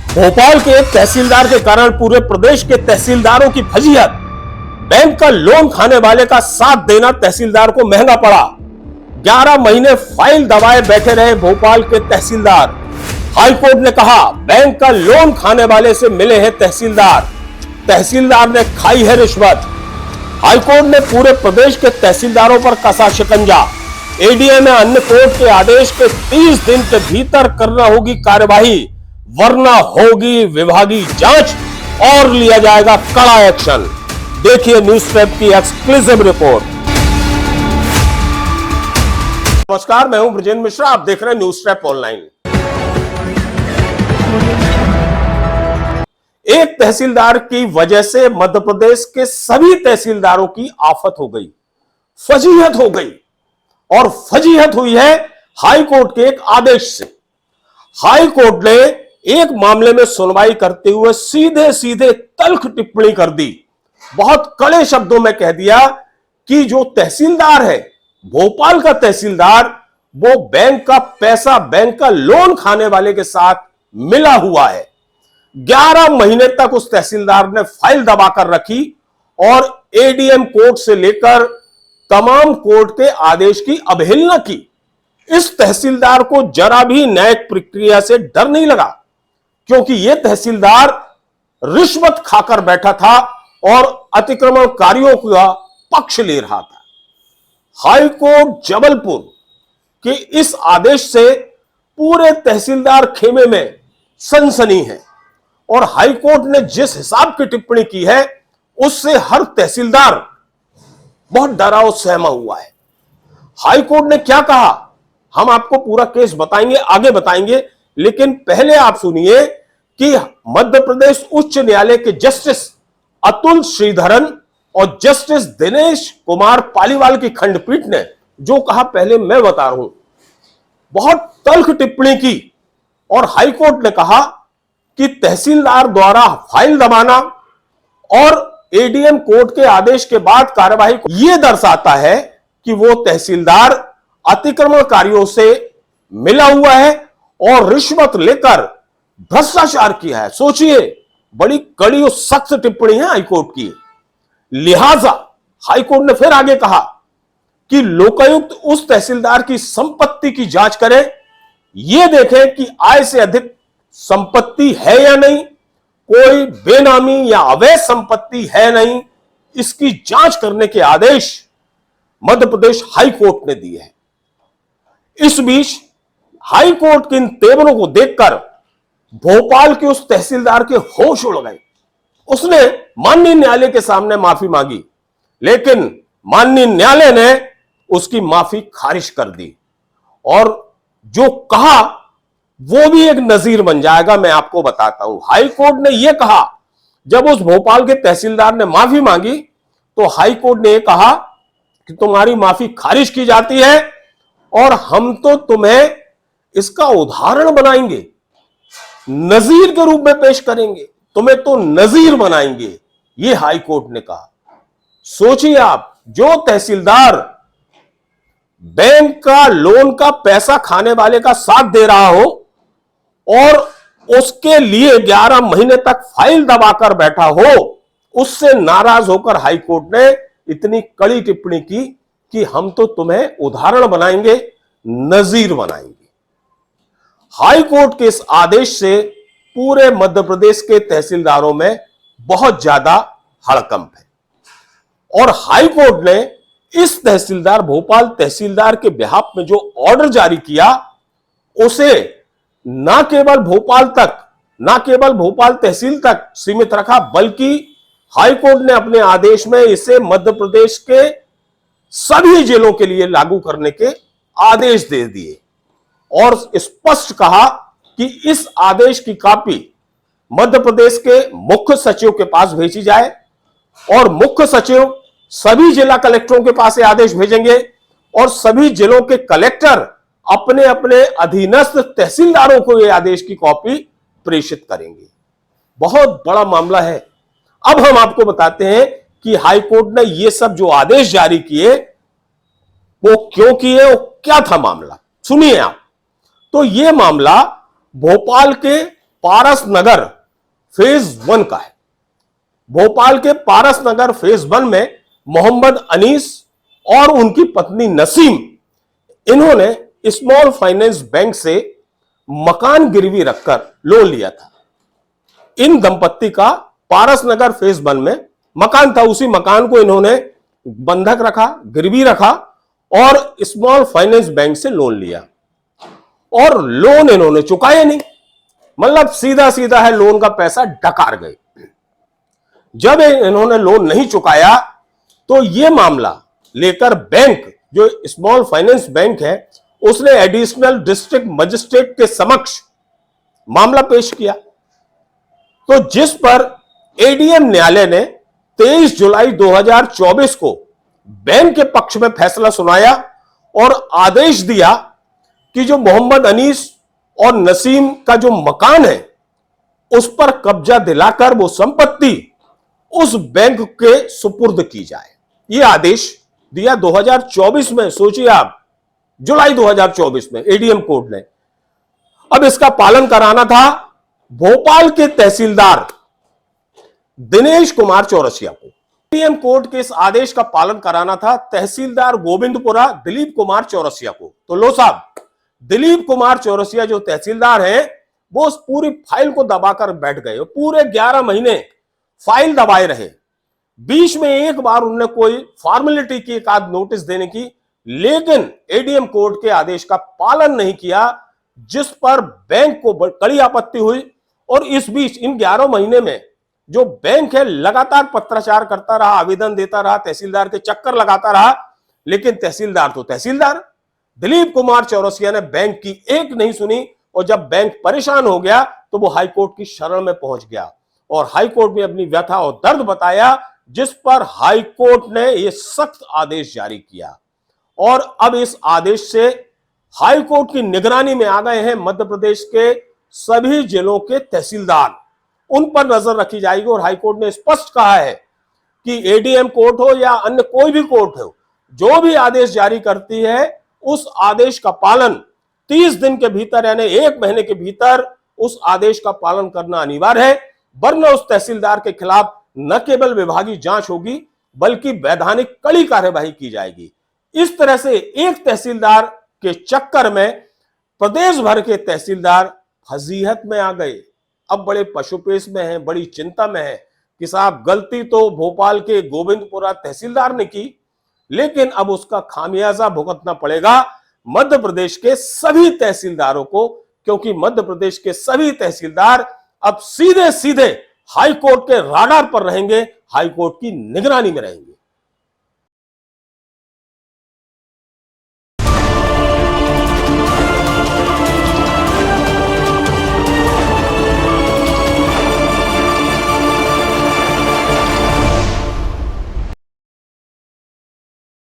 भोपाल के एक तहसीलदार के कारण पूरे प्रदेश के तहसीलदारों की फजीहत। बैंक का लोन खाने वाले का साथ देना तहसीलदार को महंगा पड़ा। 11 महीने फाइल दबाए बैठे रहे भोपाल के तहसीलदार। हाईकोर्ट ने कहा बैंक का लोन खाने वाले से मिले हैं तहसीलदार, तहसीलदार ने खाई है रिश्वत। हाईकोर्ट ने पूरे प्रदेश के तहसीलदारों पर कसा शिकंजा। एडीए में अन्य कोर्ट के आदेश के 30 दिन के भीतर करना होगी कार्यवाही, वरना होगी विभागीय जांच और लिया जाएगा कड़ा एक्शन। देखिए न्यूज ट्रैप की एक्सक्लूसिव रिपोर्ट। नमस्कार, मैं हूं ब्रजेंद्र मिश्रा, आप देख रहे हैं न्यूज ट्रैप ऑनलाइन। एक तहसीलदार की वजह से मध्य प्रदेश के सभी तहसीलदारों की आफत हो गई, फजीहत हो गई। और फजीहत हुई है हाई कोर्ट के एक आदेश से। हाई कोर्ट ने एक मामले में सुनवाई करते हुए सीधे सीधे तल्ख टिप्पणी कर दी। बहुत कड़े शब्दों में कह दिया कि जो तहसीलदार है, भोपाल का तहसीलदार, वो बैंक का पैसा, बैंक का लोन खाने वाले के साथ मिला हुआ है। 11 महीने तक उस तहसीलदार ने फाइल दबाकर रखी और एडीएम कोर्ट से लेकर तमाम कोर्ट के आदेश की अवहेलना की। इस तहसीलदार को जरा भी न्यायिक प्रक्रिया से डर नहीं लगा, क्योंकि यह तहसीलदार रिश्वत खाकर बैठा था और अतिक्रमणकारियों का पक्ष ले रहा था। हाई कोर्ट जबलपुर के इस आदेश से पूरे तहसीलदार खेमे में सनसनी है और हाई कोर्ट ने जिस हिसाब की टिप्पणी की है उससे हर तहसीलदार बहुत डरा और सहमा हुआ है। हाई कोर्ट ने क्या कहा, हम आपको पूरा केस बताएंगे, आगे बताएंगे, लेकिन पहले आप सुनिए कि मध्य प्रदेश उच्च न्यायालय के जस्टिस अतुल श्रीधरन और जस्टिस दिनेश कुमार पालीवाल की खंडपीठ ने जो कहा, पहले मैं बता रहा हूं। बहुत तल्ख टिप्पणी की और हाईकोर्ट ने कहा कि तहसीलदार द्वारा फाइल दबाना और एडीएम कोर्ट के आदेश के बाद कार्यवाही को यह दर्शाता है कि वो तहसीलदार अतिक्रमणकारियों से मिला हुआ है और रिश्वत लेकर भ्रष्टाचार किया है। सोचिए, बड़ी कड़ी और सख्त टिप्पणी है हाईकोर्ट की। लिहाजा हाईकोर्ट ने फिर आगे कहा कि लोकायुक्त उस तहसीलदार की संपत्ति की जांच करे, यह देखें कि आय से अधिक संपत्ति है या नहीं, कोई बेनामी या अवैध संपत्ति है नहीं, इसकी जांच करने के आदेश मध्य प्रदेश हाई कोर्ट ने दिए हैं। इस बीच हाई कोर्ट के इन तेवरों को देखकर भोपाल के उस तहसीलदार के होश उड़ गए। उसने माननीय न्यायालय के सामने माफी मांगी, लेकिन माननीय न्यायालय ने उसकी माफी खारिज कर दी और जो कहा वो भी एक नजीर बन जाएगा। मैं आपको बताता हूं, हाई कोर्ट ने यह कहा, जब उस भोपाल के तहसीलदार ने माफी मांगी तो हाई कोर्ट ने यह कहा कि तुम्हारी माफी खारिज की जाती है और हम तो तुम्हें इसका उदाहरण बनाएंगे, नजीर के रूप में पेश करेंगे, तुम्हें तो नजीर बनाएंगे, यह हाई कोर्ट ने कहा। सोचिए आप, जो तहसीलदार बैंक का लोन का पैसा खाने वाले का साथ दे रहा हो और उसके लिए 11 महीने तक फाइल दबाकर बैठा हो, उससे नाराज होकर हाईकोर्ट ने इतनी कड़ी टिप्पणी की कि हम तो तुम्हें उदाहरण बनाएंगे, नजीर बनाएंगे। हाई कोर्ट के इस आदेश से पूरे मध्य प्रदेश के तहसीलदारों में बहुत ज्यादा हड़कंप है और हाई कोर्ट ने इस तहसीलदार, भोपाल तहसीलदार के बिहाफ में जो ऑर्डर जारी किया, उसे ना केवल भोपाल तहसील तक सीमित रखा, बल्कि हाईकोर्ट ने अपने आदेश में इसे मध्य प्रदेश के सभी जिलों के लिए लागू करने के आदेश दे दिए और स्पष्ट कहा कि इस आदेश की कॉपी मध्य प्रदेश के मुख्य सचिव के पास भेजी जाए और मुख्य सचिव सभी जिला कलेक्टरों के पास आदेश भेजेंगे और सभी जिलों के कलेक्टर अपने अपने अधीनस्थ तहसीलदारों को यह आदेश की कॉपी प्रेषित करेंगे। बहुत बड़ा मामला है। अब हम आपको बताते हैं कि हाईकोर्ट ने यह सब जो आदेश जारी किए वो क्यों किए, वो क्या था मामला, सुनिए आप। तो यह मामला भोपाल के पारस नगर फेज 1 का है। भोपाल के पारस नगर फेज 1 में मोहम्मद अनीस और उनकी पत्नी नसीम, इन्होंने स्मॉल फाइनेंस बैंक से मकान गिरवी रखकर लोन लिया था। इन दंपत्ति का पारस नगर फेज 1 में मकान था, उसी मकान को इन्होंने बंधक रखा, गिरवी रखा और स्मॉल फाइनेंस बैंक से लोन लिया और लोन इन्होंने चुकाया नहीं, मतलब सीधा सीधा है, लोन का पैसा डकार गए। जब इन्होंने लोन नहीं चुकाया तो यह मामला लेकर बैंक, जो स्मॉल फाइनेंस बैंक है, उसने एडिशनल डिस्ट्रिक्ट मजिस्ट्रेट के समक्ष मामला पेश किया, तो जिस पर एडीएम न्यायालय ने 23 जुलाई 2024 को बैंक के पक्ष में फैसला सुनाया और आदेश दिया कि जो मोहम्मद अनीस और नसीम का जो मकान है उस पर कब्जा दिलाकर वो संपत्ति उस बैंक के सुपुर्द की जाए। यह आदेश दिया 2024 में, सोचिए आप, जुलाई 2024 में एडीएम कोर्ट ने। अब इसका पालन कराना था भोपाल के तहसीलदार दिनेश कुमार चौरसिया को। एडीएम कोर्ट के इस आदेश का पालन कराना था तहसीलदार गोविंदपुरा दिलीप कुमार चौरसिया को। तो लो साहब, दिलीप कुमार चौरसिया जो तहसीलदार हैं, वो उस पूरी फाइल को दबाकर बैठ गए, पूरे 11 महीने फाइल दबाए रहे। बीच में एक बार उन्होंने कोई फॉर्मेलिटी की, एक आध नोटिस देने की, लेकिन एडीएम कोर्ट के आदेश का पालन नहीं किया, जिस पर बैंक को कड़ी आपत्ति हुई। और इस बीच इन 11 महीने में जो बैंक है लगातार पत्राचार करता रहा, आवेदन देता रहा, तहसीलदार के चक्कर लगाता रहा, लेकिन तहसीलदार तो तहसीलदार, दिलीप कुमार चौरसिया ने बैंक की एक नहीं सुनी। और जब बैंक परेशान हो गया तो वो हाईकोर्ट की शरण में पहुंच गया और हाईकोर्ट में अपनी व्यथा और दर्द बताया, जिस पर हाईकोर्ट ने यह सख्त आदेश जारी किया। और अब इस आदेश से हाईकोर्ट की निगरानी में आ गए हैं मध्य प्रदेश के सभी जिलों के तहसीलदार, उन पर नजर रखी जाएगी। और हाईकोर्ट ने स्पष्ट कहा है कि एडीएम कोर्ट हो या अन्य कोई भी कोर्ट हो, जो भी आदेश जारी करती है उस आदेश का पालन 30 दिन के भीतर, यानी 1 महीने के भीतर उस आदेश का पालन करना अनिवार्य है, वरना उस तहसीलदार के खिलाफ न केवल विभागीय जांच होगी बल्कि वैधानिक कड़ी कार्यवाही की जाएगी। इस तरह से एक तहसीलदार के चक्कर में प्रदेश भर के तहसीलदार फजीहत में आ गए। अब बड़े पशुपेश में हैं, बड़ी चिंता में है कि साहब गलती तो भोपाल के गोविंदपुरा तहसीलदार ने की, लेकिन अब उसका खामियाजा भुगतना पड़ेगा मध्य प्रदेश के सभी तहसीलदारों को, क्योंकि मध्य प्रदेश के सभी तहसीलदार अब सीधे सीधे हाईकोर्ट के राडार पर रहेंगे, हाईकोर्ट की निगरानी में रहेंगे।